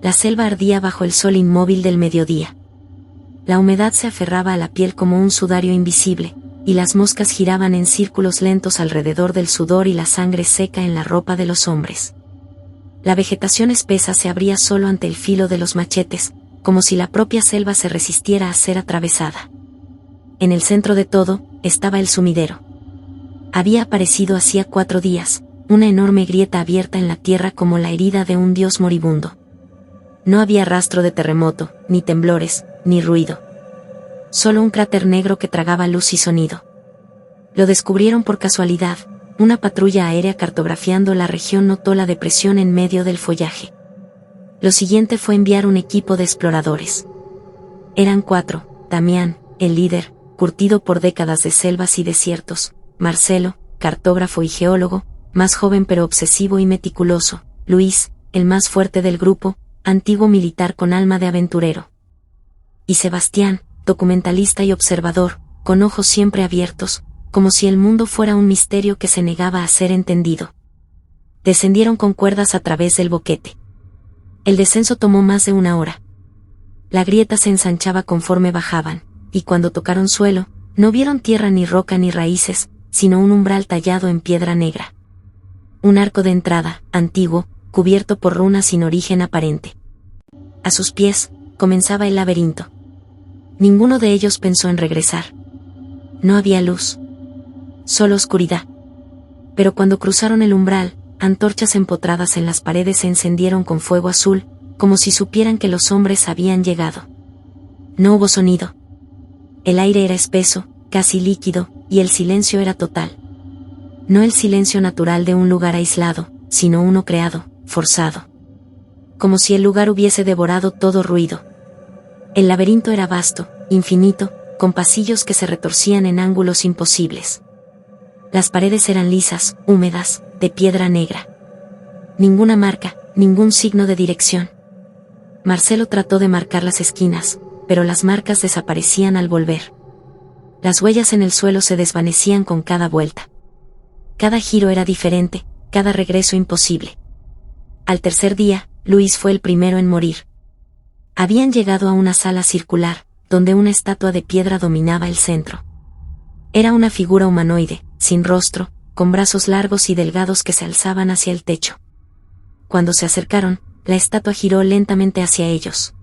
La selva ardía bajo el sol inmóvil del mediodía. La humedad se aferraba a la piel como un sudario invisible, y las moscas giraban en círculos lentos alrededor del sudor y la sangre seca en la ropa de los hombres. La vegetación espesa se abría solo ante el filo de los machetes, como si la propia selva se resistiera a ser atravesada. En el centro de todo, estaba el sumidero. Había aparecido hacía 4 días, una enorme grieta abierta en la tierra como la herida de un dios moribundo. No había rastro de terremoto, ni temblores, ni ruido. Solo un cráter negro que tragaba luz y sonido. Lo descubrieron por casualidad. Una patrulla aérea cartografiando la región notó la depresión en medio del follaje. Lo siguiente fue enviar un equipo de exploradores. Eran 4, Damián, el líder, curtido por décadas de selvas y desiertos, Marcelo, cartógrafo y geólogo, más joven pero obsesivo y meticuloso, Luis, el más fuerte del grupo, antiguo militar con alma de aventurero. Y Sebastián, documentalista y observador, con ojos siempre abiertos, como si el mundo fuera un misterio que se negaba a ser entendido. Descendieron con cuerdas a través del boquete. El descenso tomó más de 1 hora. La grieta se ensanchaba conforme bajaban, y cuando tocaron suelo, no vieron tierra ni roca ni raíces, sino un umbral tallado en piedra negra. Un arco de entrada, antiguo, cubierto por runas sin origen aparente. A sus pies, comenzaba el laberinto. Ninguno de ellos pensó en regresar. No había luz. Solo oscuridad. Pero cuando cruzaron el umbral, antorchas empotradas en las paredes se encendieron con fuego azul, como si supieran que los hombres habían llegado. No hubo sonido. El aire era espeso, casi líquido, y el silencio era total. No el silencio natural de un lugar aislado, sino uno creado, forzado. Como si el lugar hubiese devorado todo ruido. El laberinto era vasto, infinito, con pasillos que se retorcían en ángulos imposibles. Las paredes eran lisas, húmedas, de piedra negra. Ninguna marca, ningún signo de dirección. Marcelo trató de marcar las esquinas, pero las marcas desaparecían al volver. Las huellas en el suelo se desvanecían con cada vuelta. Cada giro era diferente, cada regreso imposible. Al tercer día, Luis fue el primero en morir. Habían llegado a una sala circular, donde una estatua de piedra dominaba el centro. Era una figura humanoide, sin rostro, con brazos largos y delgados que se alzaban hacia el techo. Cuando se acercaron, la estatua giró lentamente hacia ellos.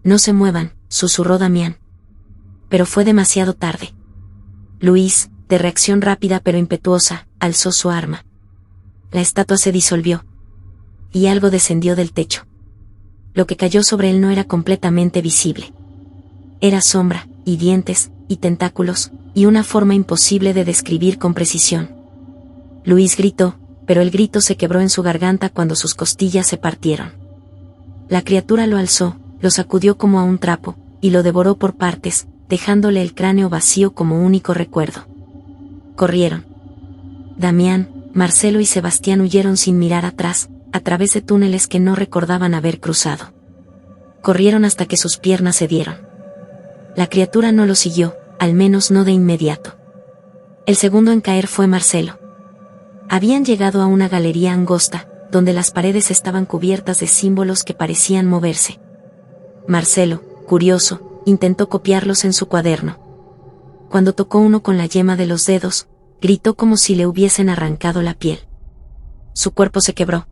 «No se muevan», susurró Damián. Pero fue demasiado tarde. Luis, de reacción rápida pero impetuosa, alzó su arma. La estatua se disolvió. Y algo descendió del techo. Lo que cayó sobre él no era completamente visible. Era sombra, y dientes, y tentáculos, y una forma imposible de describir con precisión. Luis gritó, pero el grito se quebró en su garganta cuando sus costillas se partieron. La criatura lo alzó, lo sacudió como a un trapo, y lo devoró por partes, dejándole el cráneo vacío como único recuerdo. Corrieron. Damián, Marcelo y Sebastián huyeron sin mirar atrás, a través de túneles que no recordaban haber cruzado. Corrieron hasta que sus piernas cedieron. La criatura no lo siguió, al menos no de inmediato. El segundo en caer fue Marcelo. Habían llegado a una galería angosta, donde las paredes estaban cubiertas de símbolos que parecían moverse. Marcelo, curioso, intentó copiarlos en su cuaderno. Cuando tocó uno con la yema de los dedos, gritó como si le hubiesen arrancado la piel. Su cuerpo se quebró.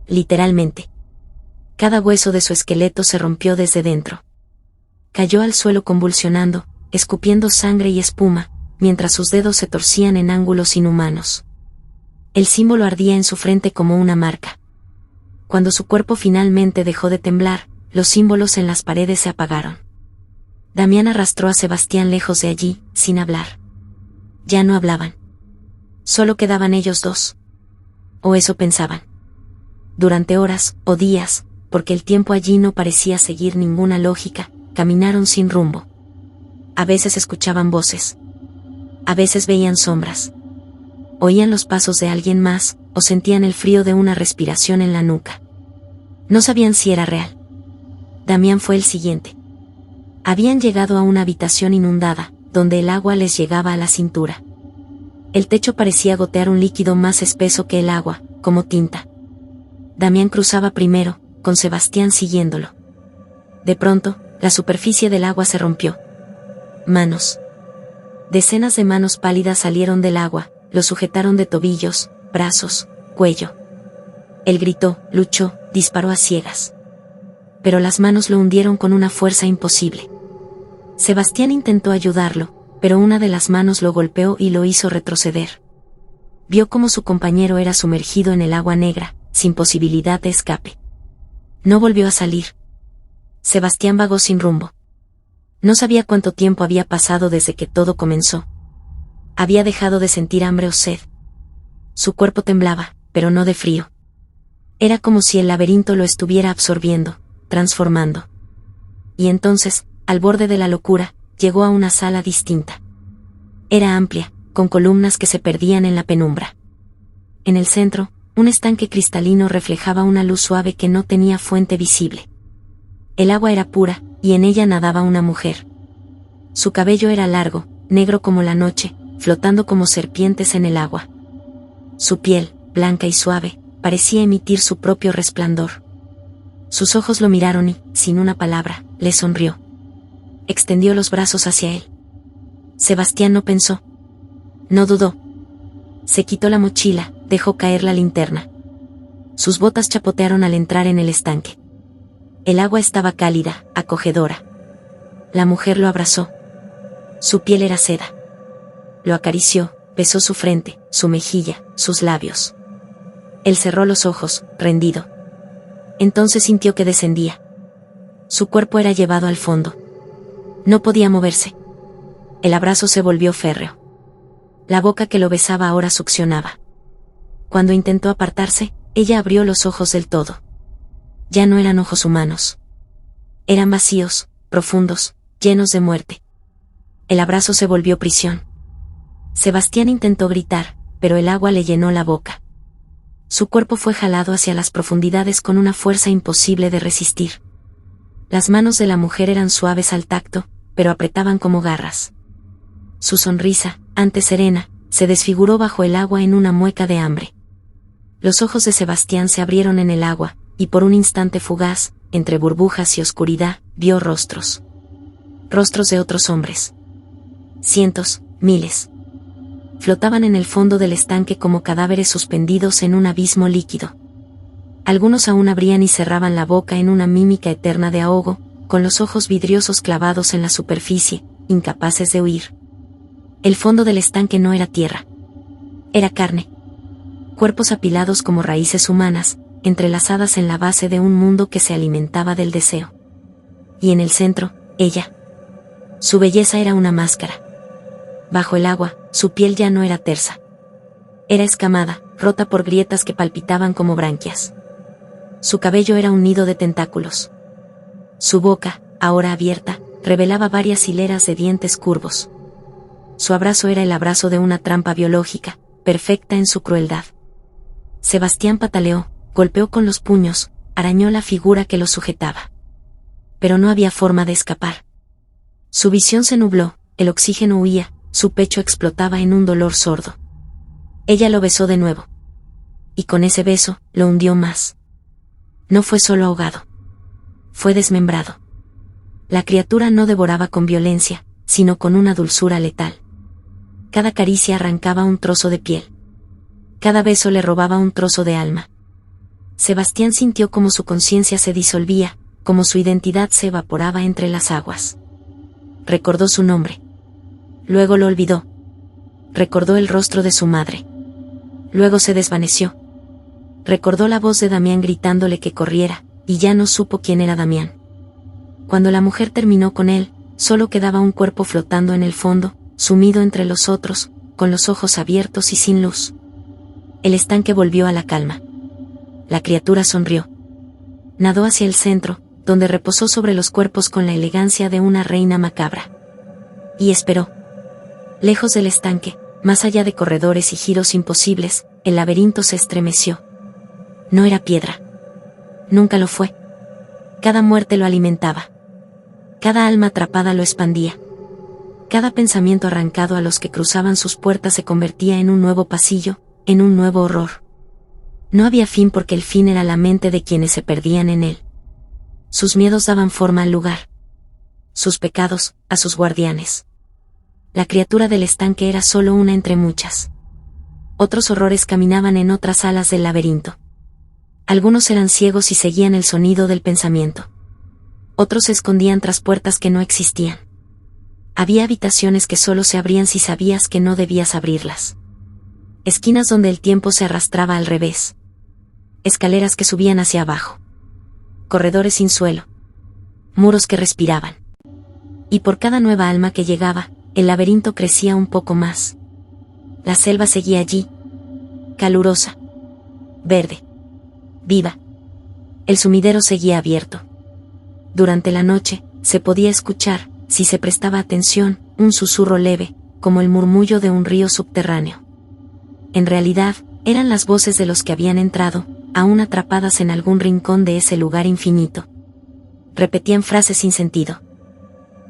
Literalmente. Cada hueso de su esqueleto se rompió desde dentro. Cayó al suelo convulsionando, escupiendo sangre y espuma, mientras sus dedos se torcían en ángulos inhumanos. El símbolo ardía en su frente como una marca. Cuando su cuerpo finalmente dejó de temblar, los símbolos en las paredes se apagaron. Damián arrastró a Sebastián lejos de allí, sin hablar. Ya no hablaban. Solo quedaban ellos dos. O eso pensaban. Durante horas, o días, porque el tiempo allí no parecía seguir ninguna lógica, caminaron sin rumbo. A veces escuchaban voces. A veces veían sombras. Oían los pasos de alguien más, o sentían el frío de una respiración en la nuca. No sabían si era real. Damián fue el siguiente. Habían llegado a una habitación inundada, donde el agua les llegaba a la cintura. El techo parecía gotear un líquido más espeso que el agua, como tinta. Damián cruzaba primero, con Sebastián siguiéndolo. De pronto, la superficie del agua se rompió. Manos. Decenas de manos pálidas salieron del agua, lo sujetaron de tobillos, brazos, cuello. Él gritó, luchó, disparó a ciegas. Pero las manos lo hundieron con una fuerza imposible. Sebastián intentó ayudarlo, pero una de las manos lo golpeó y lo hizo retroceder. Vio cómo su compañero era sumergido en el agua negra, sin posibilidad de escape. No volvió a salir. Sebastián vagó sin rumbo. No sabía cuánto tiempo había pasado desde que todo comenzó. Había dejado de sentir hambre o sed. Su cuerpo temblaba, pero no de frío. Era como si el laberinto lo estuviera absorbiendo, transformando. Y entonces, al borde de la locura, llegó a una sala distinta. Era amplia, con columnas que se perdían en la penumbra. En el centro, un estanque cristalino reflejaba una luz suave que no tenía fuente visible. El agua era pura, y en ella nadaba una mujer. Su cabello era largo, negro como la noche, flotando como serpientes en el agua. Su piel, blanca y suave, parecía emitir su propio resplandor. Sus ojos lo miraron y, sin una palabra, le sonrió. Extendió los brazos hacia él. Sebastián no pensó. No dudó. Se quitó la mochila, dejó caer la linterna. Sus botas chapotearon al entrar en el estanque. El agua estaba cálida, acogedora. La mujer lo abrazó. Su piel era seda. Lo acarició, besó su frente, su mejilla, sus labios. Él cerró los ojos, rendido. Entonces sintió que descendía. Su cuerpo era llevado al fondo. No podía moverse. El abrazo se volvió férreo. La boca que lo besaba ahora succionaba. Cuando intentó apartarse, ella abrió los ojos del todo. Ya no eran ojos humanos. Eran vacíos, profundos, llenos de muerte. El abrazo se volvió prisión. Sebastián intentó gritar, pero el agua le llenó la boca. Su cuerpo fue jalado hacia las profundidades con una fuerza imposible de resistir. Las manos de la mujer eran suaves al tacto, pero apretaban como garras. Su sonrisa, antes serena, se desfiguró bajo el agua en una mueca de hambre. Los ojos de Sebastián se abrieron en el agua, y por un instante fugaz, entre burbujas y oscuridad, vio rostros. Rostros de otros hombres. Cientos, miles. Flotaban en el fondo del estanque como cadáveres suspendidos en un abismo líquido. Algunos aún abrían y cerraban la boca en una mímica eterna de ahogo, con los ojos vidriosos clavados en la superficie, incapaces de huir. El fondo del estanque no era tierra. Era carne. Cuerpos apilados como raíces humanas, entrelazadas en la base de un mundo que se alimentaba del deseo. Y en el centro, ella. Su belleza era una máscara. Bajo el agua, su piel ya no era tersa. Era escamada, rota por grietas que palpitaban como branquias. Su cabello era un nido de tentáculos. Su boca, ahora abierta, revelaba varias hileras de dientes curvos. Su abrazo era el abrazo de una trampa biológica, perfecta en su crueldad. Sebastián pataleó, golpeó con los puños, arañó la figura que lo sujetaba. Pero no había forma de escapar. Su visión se nubló, el oxígeno huía, su pecho explotaba en un dolor sordo. Ella lo besó de nuevo. Y con ese beso, lo hundió más. No fue solo ahogado. Fue desmembrado. La criatura no devoraba con violencia, sino con una dulzura letal. Cada caricia arrancaba un trozo de piel. Cada beso le robaba un trozo de alma. Sebastián sintió como su conciencia se disolvía, como su identidad se evaporaba entre las aguas. Recordó su nombre. Luego lo olvidó. Recordó el rostro de su madre. Luego se desvaneció. Recordó la voz de Damián gritándole que corriera, y ya no supo quién era Damián. Cuando la mujer terminó con él, solo quedaba un cuerpo flotando en el fondo, sumido entre los otros, con los ojos abiertos y sin luz. El estanque volvió a la calma. La criatura sonrió. Nadó hacia el centro, donde reposó sobre los cuerpos con la elegancia de una reina macabra. Y esperó. Lejos del estanque, más allá de corredores y giros imposibles, el laberinto se estremeció. No era piedra. Nunca lo fue. Cada muerte lo alimentaba. Cada alma atrapada lo expandía. Cada pensamiento arrancado a los que cruzaban sus puertas se convertía en un nuevo pasillo, en un nuevo horror. No había fin porque el fin era la mente de quienes se perdían en él. Sus miedos daban forma al lugar. Sus pecados, a sus guardianes. La criatura del estanque era solo una entre muchas. Otros horrores caminaban en otras alas del laberinto. Algunos eran ciegos y seguían el sonido del pensamiento. Otros se escondían tras puertas que no existían. Había habitaciones que solo se abrían si sabías que no debías abrirlas. Esquinas donde el tiempo se arrastraba al revés. Escaleras que subían hacia abajo. Corredores sin suelo. Muros que respiraban. Y por cada nueva alma que llegaba, el laberinto crecía un poco más. La selva seguía allí. Calurosa. Verde. Viva. El sumidero seguía abierto. Durante la noche, se podía escuchar, si se prestaba atención, un susurro leve, como el murmullo de un río subterráneo. En realidad, eran las voces de los que habían entrado, aún atrapadas en algún rincón de ese lugar infinito. Repetían frases sin sentido.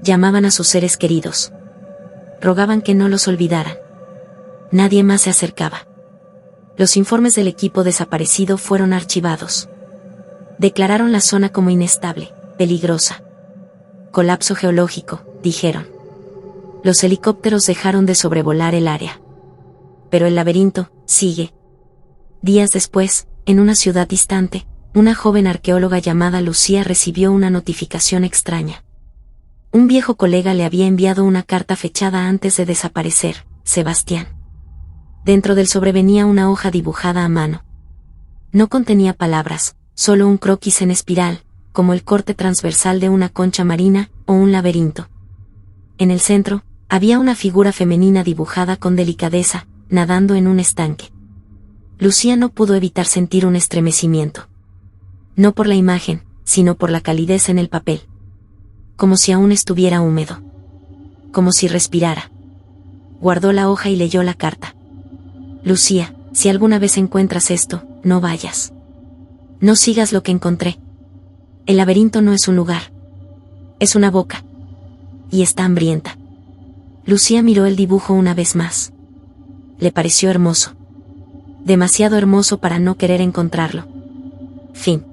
Llamaban a sus seres queridos. Rogaban que no los olvidaran. Nadie más se acercaba. Los informes del equipo desaparecido fueron archivados. Declararon la zona como inestable, peligrosa. Colapso geológico, dijeron. Los helicópteros dejaron de sobrevolar el área. Pero el laberinto sigue. Días después, en una ciudad distante, una joven arqueóloga llamada Lucía recibió una notificación extraña. Un viejo colega le había enviado una carta fechada antes de desaparecer, Sebastián. Dentro del sobre venía una hoja dibujada a mano. No contenía palabras, solo un croquis en espiral, como el corte transversal de una concha marina o un laberinto. En el centro, había una figura femenina dibujada con delicadeza, nadando en un estanque. Lucía no pudo evitar sentir un estremecimiento. No por la imagen, sino por la calidez en el papel. Como si aún estuviera húmedo. Como si respirara. Guardó la hoja y leyó la carta. Lucía, si alguna vez encuentras esto, no vayas. No sigas lo que encontré. El laberinto no es un lugar. Es una boca. Y está hambrienta. Lucía miró el dibujo una vez más. Le pareció hermoso. Demasiado hermoso para no querer encontrarlo. Fin.